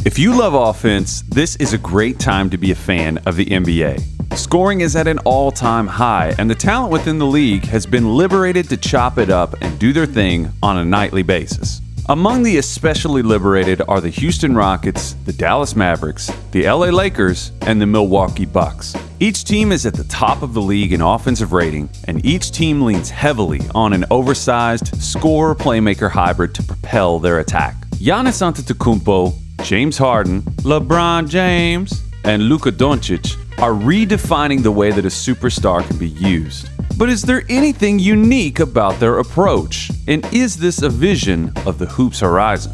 If you love offense, this is a great time to be a fan of the NBA. Scoring is at an all-time high, and the talent within the league has been liberated to chop it up and do their thing on a nightly basis. Among the especially liberated are the Houston Rockets, the Dallas Mavericks, the LA Lakers, and the Milwaukee Bucks. Each team is at the top of the league in offensive rating, and each team leans heavily on an oversized scorer-playmaker hybrid to propel their attack. Giannis Antetokounmpo, James Harden, LeBron James, and Luka Doncic are redefining the way that a superstar can be used. But is there anything unique about their approach? And is this a vision of the hoop's horizon?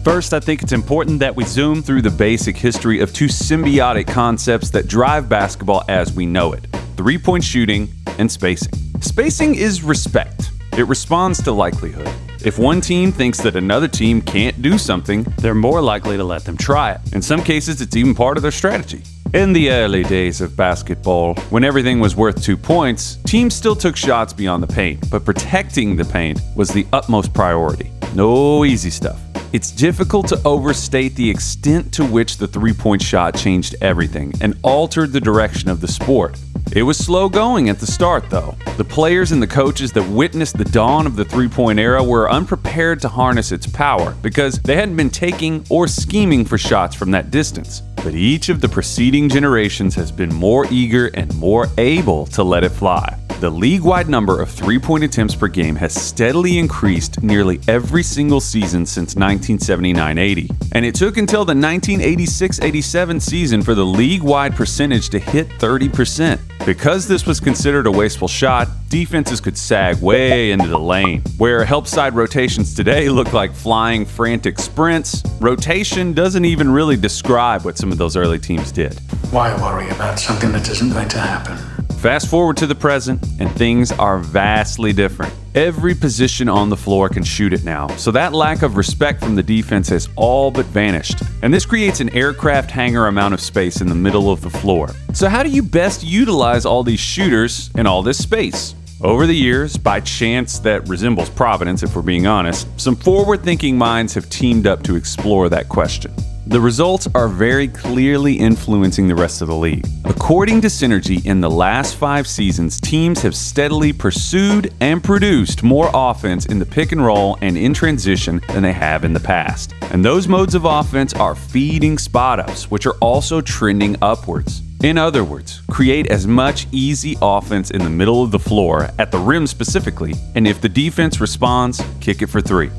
First, I think it's important that we zoom through the basic history of two symbiotic concepts that drive basketball as we know it: three-point shooting and spacing. Spacing is respect. It responds to likelihood. If one team thinks that another team can't do something, they're more likely to let them try it. In some cases, it's even part of their strategy. In the early days of basketball, when everything was worth 2 points, teams still took shots beyond the paint, but protecting the paint was the utmost priority. No easy stuff. It's difficult to overstate the extent to which the three-point shot changed everything and altered the direction of the sport. It was slow going at the start, though. The players and the coaches that witnessed the dawn of the three-point era were unprepared to harness its power because they hadn't been taking or scheming for shots from that distance. But each of the preceding generations has been more eager and more able to let it fly. The league-wide number of three-point attempts per game has steadily increased nearly every single season since 1979-80, and it took until the 1986-87 season for the league-wide percentage to hit 30%. Because this was considered a wasteful shot, defenses could sag way into the lane. Where help-side rotations today look like flying, frantic sprints, rotation doesn't even really describe what some of those early teams did. Why worry about something that isn't going to happen? Fast forward to the present, and things are vastly different. Every position on the floor can shoot it now, so that lack of respect from the defense has all but vanished. And this creates an aircraft hangar amount of space in the middle of the floor. So how do you best utilize all these shooters and all this space? Over the years, by chance that resembles Providence if we're being honest, some forward-thinking minds have teamed up to explore that question. The results are very clearly influencing the rest of the league. According to Synergy, in the last 5 seasons, teams have steadily pursued and produced more offense in the pick and roll and in transition than they have in the past. And those modes of offense are feeding spot-ups, which are also trending upwards. In other words, create as much easy offense in the middle of the floor, at the rim specifically, and if the defense responds, kick it for 3.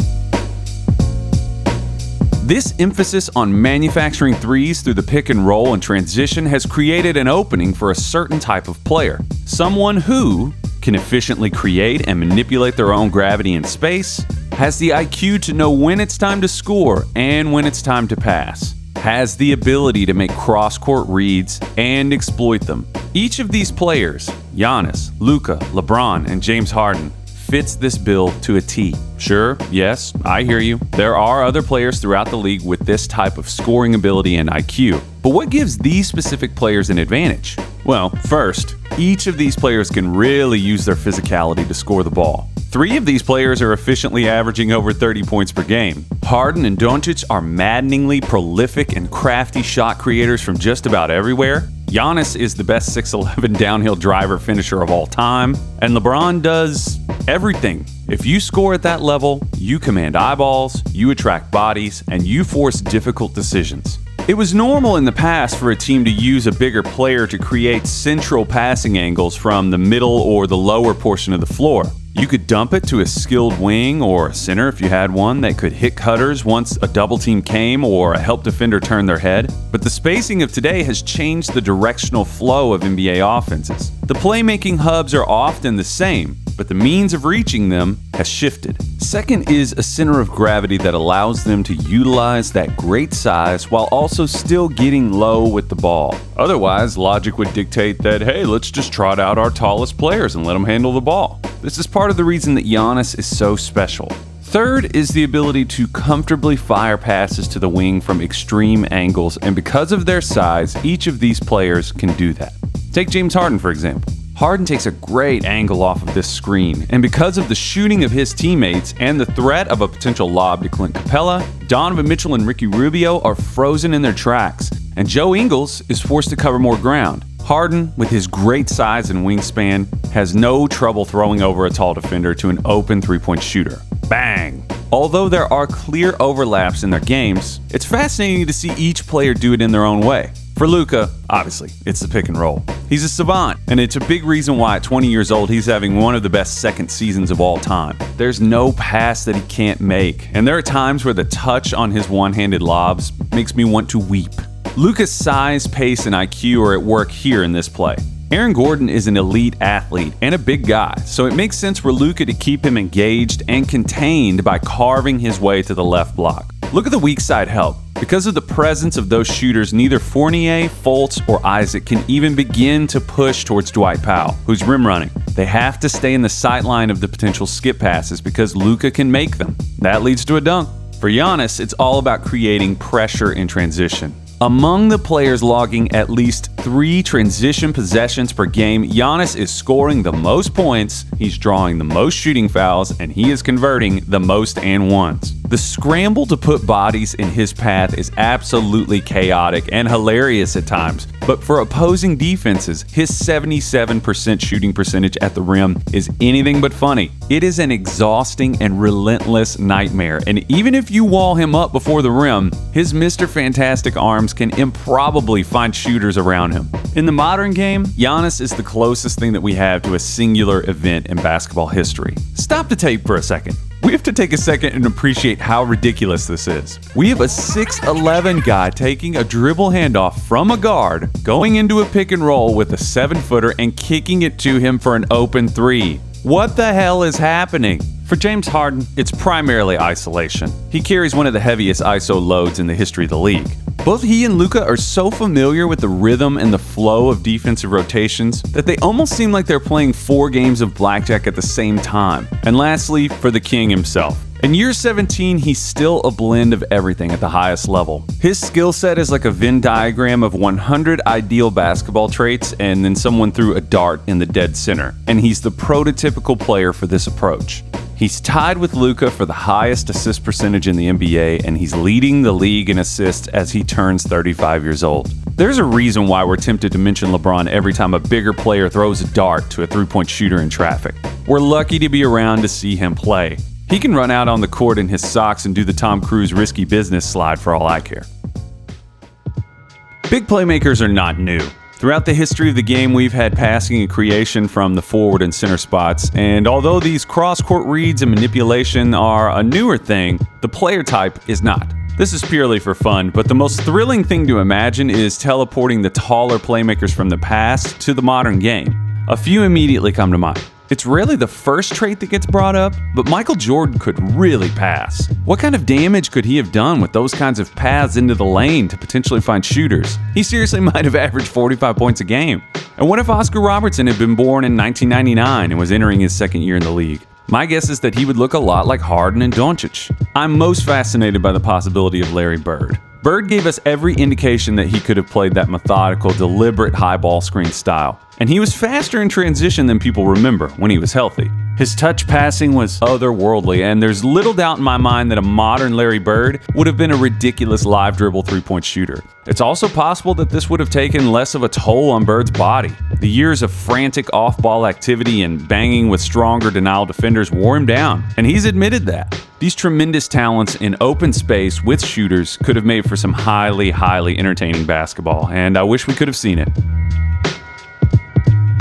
This emphasis on manufacturing threes through the pick and roll and transition has created an opening for a certain type of player. Someone who can efficiently create and manipulate their own gravity in space, has the IQ to know when it's time to score and when it's time to pass, has the ability to make cross-court reads and exploit them. Each of these players, Giannis, Luka, LeBron, and James Harden, fits this bill to a T. Sure, yes, I hear you. There are other players throughout the league with this type of scoring ability and IQ. But what gives these specific players an advantage? Well, first, each of these players can really use their physicality to score the ball. 3 of these players are efficiently averaging over 30 points per game. Harden and Doncic are maddeningly prolific and crafty shot creators from just about everywhere. Giannis is the best 6'11" downhill driver finisher of all time. And LeBron does everything. If you score at that level, you command eyeballs, you attract bodies, and you force difficult decisions. It was normal in the past for a team to use a bigger player to create central passing angles from the middle or the lower portion of the floor. You could dump it to a skilled wing or a center if you had one that could hit cutters once a double team came or a help defender turned their head. But the spacing of today has changed the directional flow of NBA offenses. The playmaking hubs are often the same, but the means of reaching them has shifted. Second is a center of gravity that allows them to utilize that great size while also still getting low with the ball. Otherwise, logic would dictate that, hey, let's just trot out our tallest players and let them handle the ball. This is part of the reason that Giannis is so special. Third is the ability to comfortably fire passes to the wing from extreme angles, and because of their size, each of these players can do that. Take James Harden, for example. Harden takes a great angle off of this screen, and because of the shooting of his teammates and the threat of a potential lob to Clint Capella, Donovan Mitchell and Ricky Rubio are frozen in their tracks, and Joe Ingles is forced to cover more ground. Harden, with his great size and wingspan, has no trouble throwing over a tall defender to an open three-point shooter. Bang! Although there are clear overlaps in their games, it's fascinating to see each player do it in their own way. For Luka, obviously, it's the pick and roll. He's a savant, and it's a big reason why at 20 years old he's having one of the best second seasons of all time. There's no pass that he can't make, and there are times where the touch on his one-handed lobs makes me want to weep. Luka's size, pace, and IQ are at work here in this play. Aaron Gordon is an elite athlete and a big guy, so it makes sense for Luka to keep him engaged and contained by carving his way to the left block. Look at the weak side help. Because of the presence of those shooters, neither Fournier, Fultz, or Isaac can even begin to push towards Dwight Powell, who's rim running. They have to stay in the sightline of the potential skip passes because Luka can make them. That leads to a dunk. For Giannis, it's all about creating pressure in transition. Among the players logging at least 3 transition possessions per game, Giannis is scoring the most points, he's drawing the most shooting fouls, and he is converting the most and ones. The scramble to put bodies in his path is absolutely chaotic and hilarious at times, but for opposing defenses, his 77% shooting percentage at the rim is anything but funny. It is an exhausting and relentless nightmare, and even if you wall him up before the rim, his Mr. Fantastic arms can improbably find shooters around him. In the modern game, Giannis is the closest thing that we have to a singular event in basketball history. Stop the tape for a second. We have to take a second and appreciate how ridiculous this is. We have a 6'11" guy taking a dribble handoff from a guard, going into a pick and roll with a 7-footer and kicking it to him for an open 3. What the hell is happening? For James Harden, it's primarily isolation. He carries one of the heaviest ISO loads in the history of the league. Both he and Luka are so familiar with the rhythm and the flow of defensive rotations that they almost seem like they're playing 4 games of blackjack at the same time. And lastly, for the king himself. In year 17, he's still a blend of everything at the highest level. His skill set is like a Venn diagram of 100 ideal basketball traits, and then someone threw a dart in the dead center. And he's the prototypical player for this approach. He's tied with Luka for the highest assist percentage in the NBA, and he's leading the league in assists as he turns 35 years old. There's a reason why we're tempted to mention LeBron every time a bigger player throws a dart to a three-point shooter in traffic. We're lucky to be around to see him play. He can run out on the court in his socks and do the Tom Cruise risky business slide for all I care. Big playmakers are not new. Throughout the history of the game, we've had passing and creation from the forward and center spots, and although these cross-court reads and manipulation are a newer thing, the player type is not. This is purely for fun, but the most thrilling thing to imagine is teleporting the taller playmakers from the past to the modern game. A few immediately come to mind. It's rarely the first trait that gets brought up, but Michael Jordan could really pass. What kind of damage could he have done with those kinds of paths into the lane to potentially find shooters? He seriously might have averaged 45 points a game. And what if Oscar Robertson had been born in 1999 and was entering his second year in the league? My guess is that he would look a lot like Harden and Doncic. I'm most fascinated by the possibility of Larry Bird. Bird gave us every indication that he could have played that methodical, deliberate high ball screen style. And he was faster in transition than people remember when he was healthy. His touch passing was otherworldly, and there's little doubt in my mind that a modern Larry Bird would have been a ridiculous live dribble three-point shooter. It's also possible that this would have taken less of a toll on Bird's body. The years of frantic off-ball activity and banging with stronger denial defenders wore him down, and he's admitted that. These tremendous talents in open space with shooters could have made for some highly entertaining basketball, and I wish we could have seen it.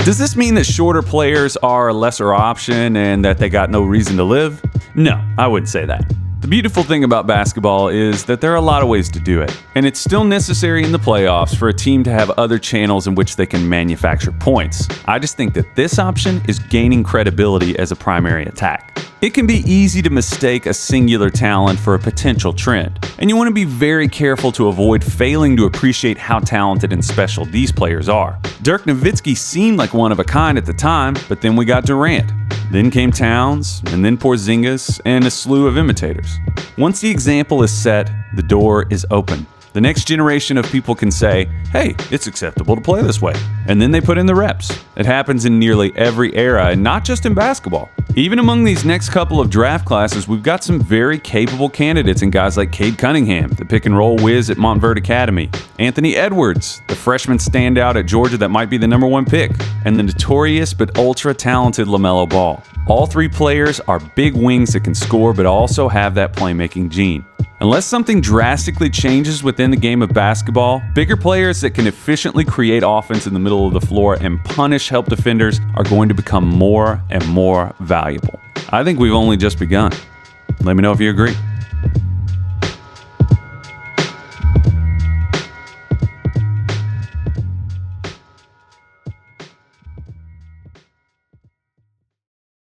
Does this mean that shorter players are a lesser option and that they got no reason to live? No, I wouldn't say that. The beautiful thing about basketball is that there are a lot of ways to do it, and it's still necessary in the playoffs for a team to have other channels in which they can manufacture points. I just think that this option is gaining credibility as a primary attack. It can be easy to mistake a singular talent for a potential trend, and you want to be very careful to avoid failing to appreciate how talented and special these players are. Dirk Nowitzki seemed like one of a kind at the time, but then we got Durant. Then came Towns, and then Porzingis, and a slew of imitators. Once the example is set, the door is open. The next generation of people can say, hey, it's acceptable to play this way. And then they put in the reps. It happens in nearly every era, and not just in basketball. Even among these next couple of draft classes, we've got some very capable candidates in guys like Cade Cunningham, the pick-and-roll whiz at Montverde Academy, Anthony Edwards, the freshman standout at Georgia that might be the #1 pick, and the notorious but ultra-talented LaMelo Ball. All three players are big wings that can score but also have that playmaking gene. Unless something drastically changes within the game of basketball, bigger players that can efficiently create offense in the middle of the floor and punish help defenders are going to become more and more valuable. I think we've only just begun. Let me know if you agree.